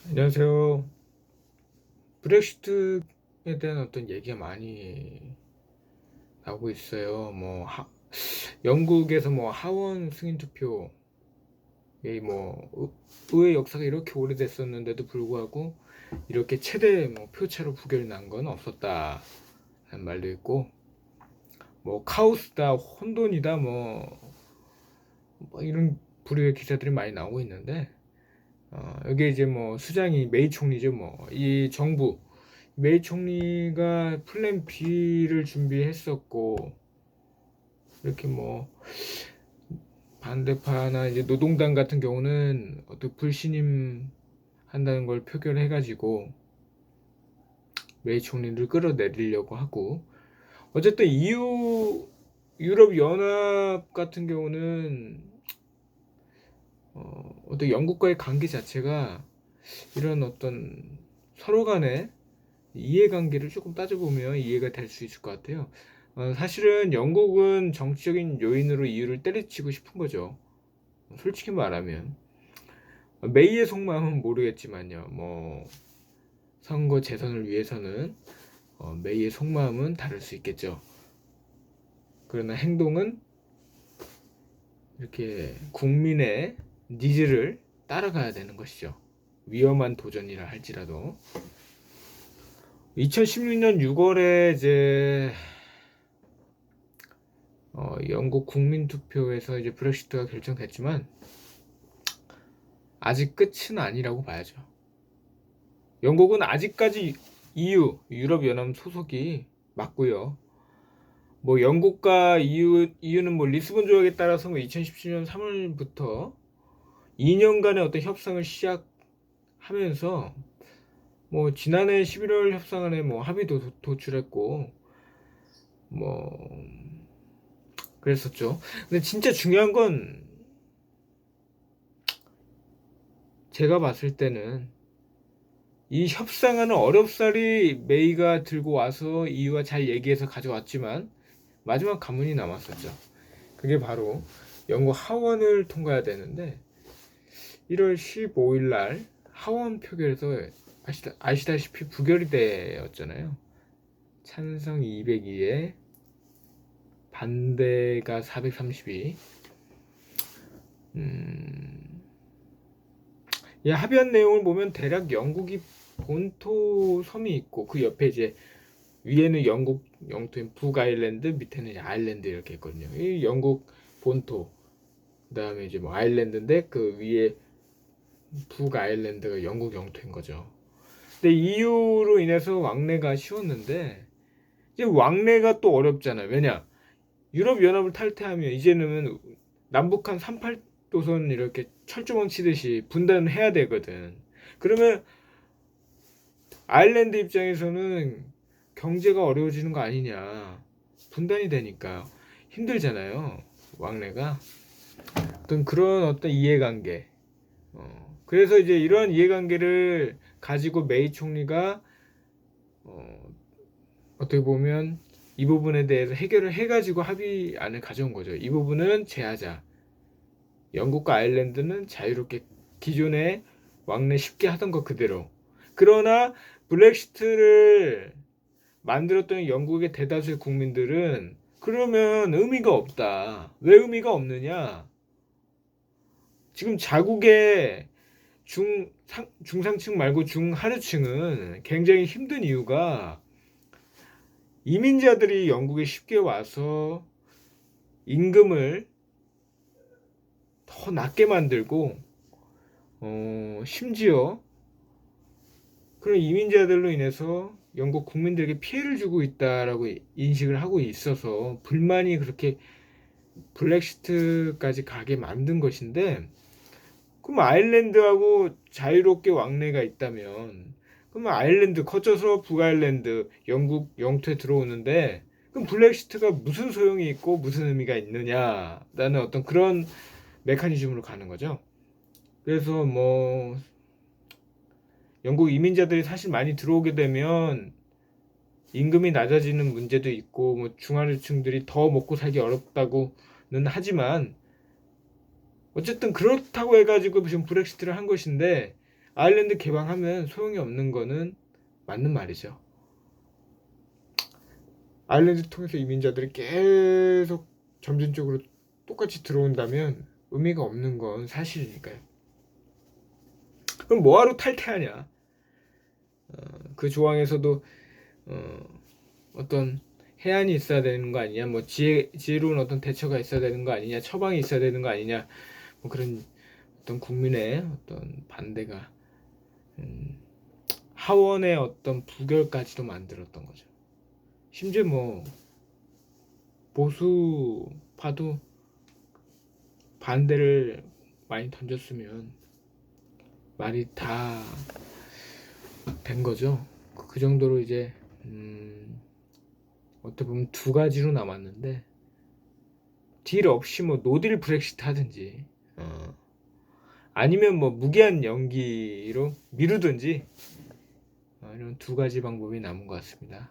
안녕하세요. 브렉시트에 대한 어떤 얘기가 많이 나오고 있어요. 영국에서 하원 승인 투표의 의회 역사가 이렇게 오래됐었는데도 불구하고 이렇게 최대 표차로 부결이 난 건 없었다 하는 말도 있고, 카오스다, 혼돈이다, 이런 부류의 기사들이 많이 나오고 있는데, 여기 이제 수장이 메이 총리죠. 이 정부 메이 총리가 플랜 B를 준비했었고, 이렇게 반대파나 이제 노동당 같은 경우는 어떤 불신임 한다는 걸 표결해가지고 메이 총리를 끌어내리려고 하고, 어쨌든 유럽 연합 같은 경우는 어떤 영국과의 관계 자체가 이런 어떤 서로 간의 이해관계를 조금 따져보면 이해가 될 수 있을 것 같아요. 사실은 영국은 정치적인 요인으로 이유를 때려치고 싶은 거죠. 솔직히 말하면. 메이의 속마음은 모르겠지만요. 선거 재선을 위해서는 메이의 속마음은 다를 수 있겠죠. 그러나 행동은 이렇게 국민의 니즈를 따라가야 되는 것이죠. 위험한 도전이라 할지라도. 2016년 6월에 이제 영국 국민투표에서 이제 브렉시트가 결정됐지만 아직 끝은 아니라고 봐야죠. 영국은 아직까지 유럽연합 소속이 맞고요. 영국과 EU는 리스본 조약에 따라서 2017년 3월부터 2년간의 어떤 협상을 시작하면서 지난해 11월 협상안에 합의도 도출했고 그랬었죠. 근데 진짜 중요한 건 제가 봤을 때는 이 협상하는 어렵사리 메이가 들고 와서 EU와 잘 얘기해서 가져왔지만 마지막 관문이 남았었죠. 그게 바로 영국 하원을 통과해야 되는데 1월 15일 날 하원 표결에서 아시다시피 부결이 되었잖아요. 찬성 202에 반대가 432. 이 합의한 내용을 보면 대략 영국이 본토 섬이 있고 그 옆에 이제 위에는 영국 영토인 북아일랜드, 밑에는 이제 아일랜드 이렇게 있거든요. 이 영국 본토, 그다음에 이제 아일랜드인데 그 위에 북아일랜드가 영국 영토인 거죠. 근데 EU로 인해서 왕래가 쉬웠는데 이제 왕래가 또 어렵잖아요. 왜냐? 유럽 연합을 탈퇴하면 이제는 남북한 38도선 이렇게 철조망 치듯이 분단해야 되거든. 그러면 아일랜드 입장에서는 경제가 어려워지는 거 아니냐. 분단이 되니까 힘들잖아요. 왕래가. 그런 어떤 이해관계. 그래서 이제 이러한 이해관계를 가지고 메이 총리가 어떻게 보면 이 부분에 대해서 해결을 해가지고 합의안을 가져온 거죠. 이 부분은 제하자. 영국과 아일랜드는 자유롭게 기존에 왕래 쉽게 하던 거 그대로. 그러나 브렉시트를 만들었던 영국의 대다수의 국민들은 그러면 의미가 없다. 왜 의미가 없느냐? 지금 자국의 중상층 말고 중하류층은 굉장히 힘든 이유가 이민자들이 영국에 쉽게 와서 임금을 더 낮게 만들고 심지어 그런 이민자들로 인해서 영국 국민들에게 피해를 주고 있다라고 인식을 하고 있어서 불만이 그렇게 블랙시트까지 가게 만든 것인데, 그럼 아일랜드하고 자유롭게 왕래가 있다면 그럼 아일랜드 거쳐서 북아일랜드 영국 영토에 들어오는데 그럼 블랙시트가 무슨 소용이 있고 무슨 의미가 있느냐라는 어떤 그런 메커니즘으로 가는 거죠. 그래서 영국 이민자들이 사실 많이 들어오게 되면 임금이 낮아지는 문제도 있고 중하류층들이 더 먹고 살기 어렵다고는 하지만 어쨌든 그렇다고 해가지고 지금 브렉시트를 한 것인데 아일랜드 개방하면 소용이 없는 거는 맞는 말이죠. 아일랜드 통해서 이민자들이 계속 점진적으로 똑같이 들어온다면 의미가 없는 건 사실이니까요. 그럼 뭐하러 탈퇴하냐? 그 조항에서도 어떤 해안이 있어야 되는 거 아니냐, 뭐 지혜로운 어떤 대처가 있어야 되는 거 아니냐, 처방이 있어야 되는 거 아니냐, 뭐 그런 어떤 국민의 어떤 반대가 하원의 어떤 부결까지도 만들었던 거죠. 심지어 뭐 보수파도 반대를 많이 던졌으면 말이 다 된 거죠. 그 정도로 이제 어떻게 보면 두 가지로 남았는데, 딜 없이 뭐 노딜 브렉시트 하든지 아니면 뭐 무기한 연기로 미루든지, 이런 두 가지 방법이 남은 것 같습니다.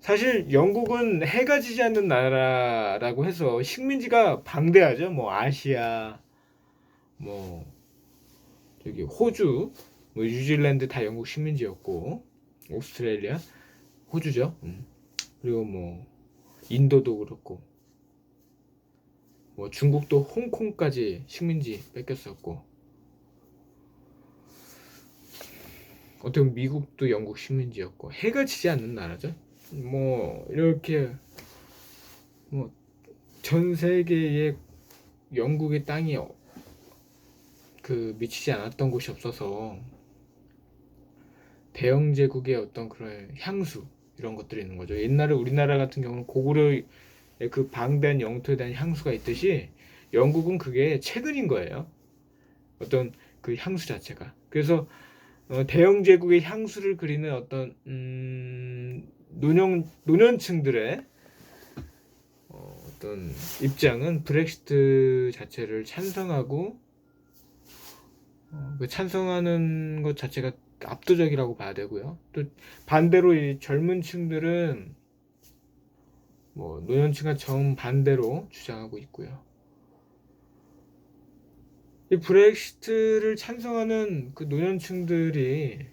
사실 영국은 해가 지지 않는 나라라고 해서 식민지가 방대하죠. 뭐 아시아, 뭐 저기 호주, 뭐 뉴질랜드 다 영국 식민지였고, 오스트레일리아, 호주죠. 그리고 뭐 인도도 그렇고, 뭐 중국도 홍콩까지 식민지 뺏겼었고, 어떻게 보면 미국도 영국 식민지였고, 해가 지지 않는 나라죠. 뭐 이렇게 뭐 전 세계에 영국의 땅이 그 미치지 않았던 곳이 없어서 대영 제국의 어떤 그런 향수 이런 것들이 있는 거죠. 옛날에 우리나라 같은 경우는 고구려의 그 방대한 영토에 대한 향수가 있듯이, 영국은 그게 최근인 거예요. 어떤 그 향수 자체가. 그래서 대영 제국의 향수를 그리는 어떤 노년층들의 어떤 입장은 브렉시트 자체를 찬성하고, 그 찬성하는 것 자체가 압도적이라고 봐야 되고요. 또 반대로 이 젊은 층들은 뭐 노년층과 정반대로 주장하고 있고요. 이 브렉시트를 찬성하는 그 노년층들이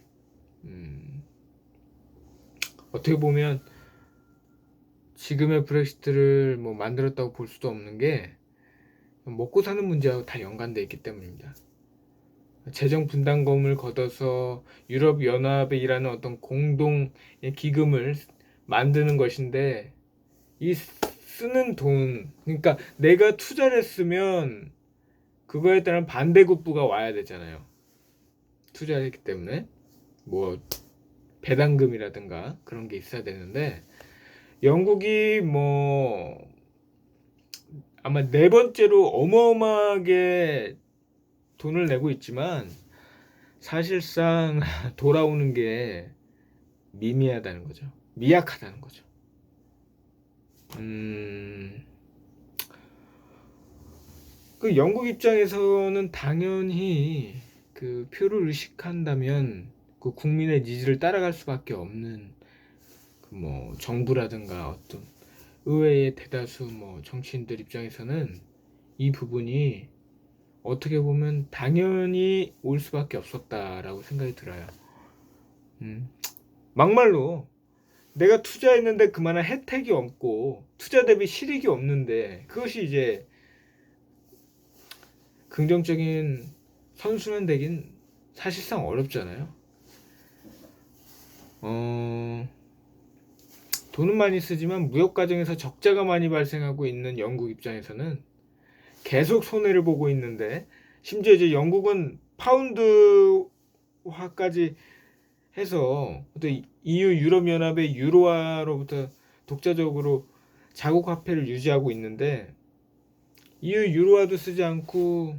어떻게 보면 지금의 브렉시트를 뭐 만들었다고 볼 수도 없는 게, 먹고 사는 문제하고 다 연관되어 있기 때문입니다. 재정 분담금을 걷어서 유럽 연합에 일하는 어떤 공동 기금을 만드는 것인데, 이 쓰는 돈, 그러니까 내가 투자를 했으면 그거에 따른 반대급부가 와야 되잖아요. 투자를 했기 때문에 뭐 배당금이라든가 그런 게 있어야 되는데, 영국이 뭐 아마 네 번째로 어마어마하게 돈을 내고 있지만 사실상 돌아오는 게 미미하다는 거죠. 미약하다는 거죠. 그 영국 입장에서는 당연히 그 표를 의식한다면 그 국민의 니즈를 따라갈 수밖에 없는 그 뭐 정부라든가 어떤 의회의 대다수 뭐 정치인들 입장에서는 이 부분이 어떻게 보면 당연히 올 수밖에 없었다라고 생각이 들어요. 막말로 내가 투자했는데 그만한 혜택이 없고 투자 대비 실익이 없는데 그것이 이제 긍정적인 선순환 되긴 사실상 어렵잖아요. 돈은 많이 쓰지만 무역 과정에서 적자가 많이 발생하고 있는 영국 입장에서는 계속 손해를 보고 있는데, 심지어 이제 영국은 파운드화까지 해서 또 EU 유럽연합의 유로화로부터 독자적으로 자국 화폐를 유지하고 있는데, EU 유로화도 쓰지 않고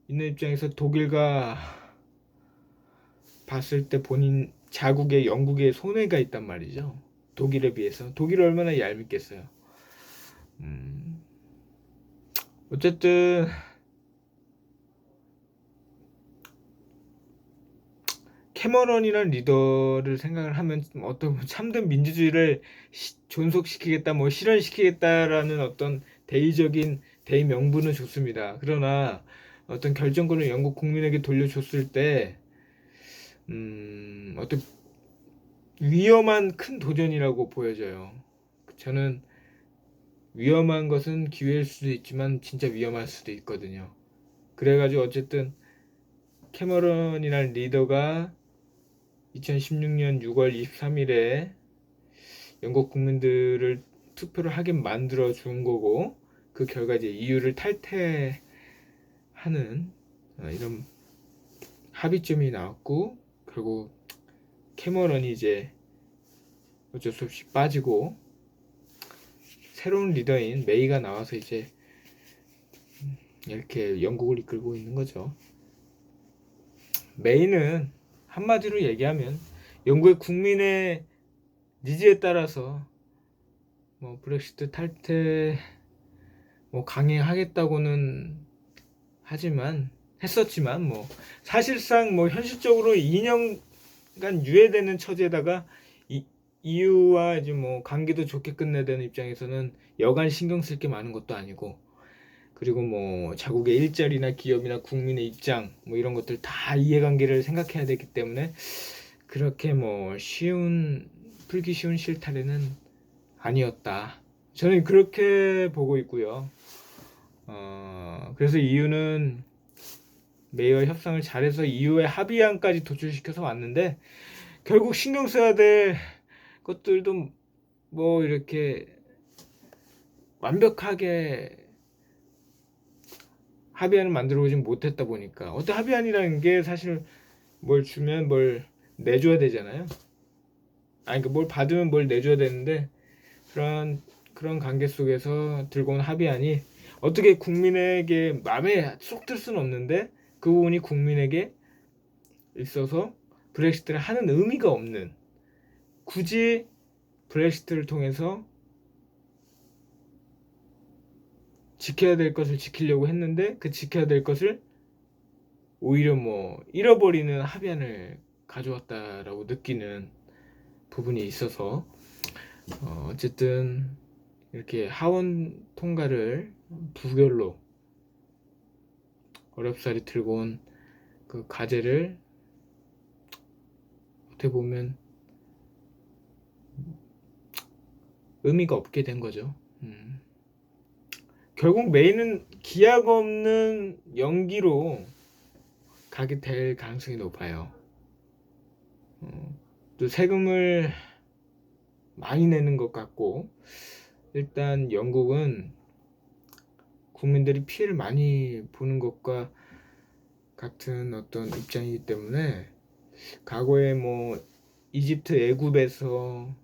있는 입장에서 독일과 봤을 때 본인 자국의 영국에 손해가 있단 말이죠. 독일에 비해서. 독일이 얼마나 얄밉겠어요. 어쨌든 캐머런이란 리더를 생각을 하면 어떤 참된 민주주의를 존속시키겠다, 뭐 실현시키겠다라는 어떤 대의적인 대의 명분은 좋습니다. 그러나 어떤 결정권을 영국 국민에게 돌려줬을 때 어떤 위험한 큰 도전이라고 보여져요. 저는 위험한 것은 기회일 수도 있지만 진짜 위험할 수도 있거든요. 그래가지고 어쨌든 캐머런이라는 리더가 2016년 6월 23일에 영국 국민들을 투표를 하게 만들어 준 거고, 그 결과 이제 EU를 탈퇴하는 이런 합의점이 나왔고, 결국 캐머런이 이제 어쩔 수 없이 빠지고 새로운 리더인 메이가 나와서 이제 이렇게 영국을 이끌고 있는 거죠. 메이는 한마디로 얘기하면 영국의 국민의 니즈에 따라서 뭐 브렉시트 탈퇴 뭐 강행하겠다고는 했었지만 뭐 사실상 뭐 현실적으로 2년간 유예되는 처지에다가 EU와 이제 뭐 관계도 좋게 끝내야 되는 입장에서는 여간 신경 쓸 게 많은 것도 아니고, 그리고 뭐 자국의 일자리나 기업이나 국민의 입장 뭐 이런 것들 다 이해관계를 생각해야 되기 때문에 그렇게 뭐 풀기 쉬운 실타래는 아니었다. 저는 그렇게 보고 있고요. 그래서 EU는 메이와 협상을 잘해서 EU의 합의안까지 도출시켜서 왔는데, 결국 신경 써야 될 것들도 뭐 이렇게 완벽하게 합의안을 만들어 오진 못했다 보니까, 어떤 합의안이라는 게 사실 뭘 주면 뭘 내줘야 되잖아요. 아니, 그러니까 뭘 받으면 뭘 내줘야 되는데, 그런 관계 속에서 들고 온 합의안이 어떻게 국민에게 마음에 쏙 들 수는 없는데, 그 부분이 국민에게 있어서 브렉시트를 하는 의미가 없는, 굳이 브렉시트를 통해서 지켜야 될 것을 지키려고 했는데 그 지켜야 될 것을 오히려 뭐 잃어버리는 합의안을 가져왔다라고 느끼는 부분이 있어서, 어쨌든 이렇게 하원 통과를 부결로 어렵사리 들고 온 그 과제를 어떻게 보면 의미가 없게 된 거죠. 결국 메인은 기약 없는 연기로 가게 될 가능성이 높아요. 또 세금을 많이 내는 것 같고, 일단 영국은 국민들이 피해를 많이 보는 것과 같은 어떤 입장이기 때문에, 과거에 뭐 이집트 애굽에서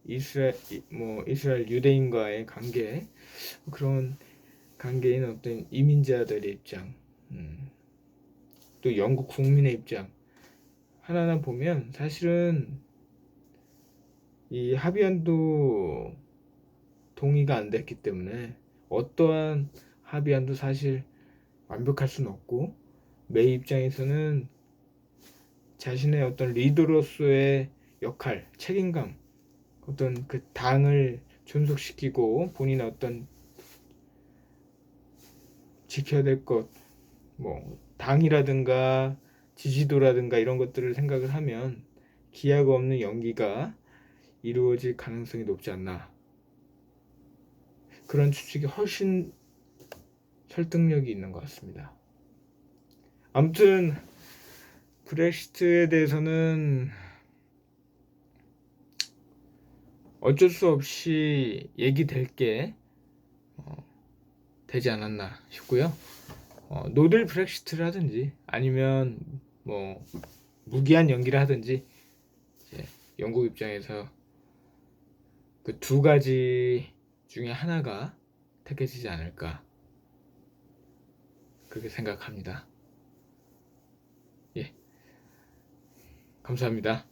이스라엘 유대인과의 관계, 그런 관계인 어떤 이민자들의 입장, 또 영국 국민의 입장 하나하나 보면 사실은 이 합의안도 동의가 안 됐기 때문에 어떠한 합의안도 사실 완벽할 수는 없고, 메이 입장에서는 자신의 어떤 리더로서의 역할, 책임감, 어떤 그 당을 존속시키고 본인의 어떤 지켜야 될 것, 뭐 당이라든가 지지도라든가 이런 것들을 생각을 하면 기약 없는 연기가 이루어질 가능성이 높지 않나, 그런 추측이 훨씬 설득력이 있는 것 같습니다. 아무튼 브렉시트에 대해서는 어쩔 수 없이 얘기될 게 되지 않았나 싶고요. 노딜 브렉시트를 하든지 아니면 뭐 무기한 연기를 하든지, 이제 영국 입장에서 그 두 가지 중에 하나가 택해지지 않을까, 그렇게 생각합니다. 예, 감사합니다.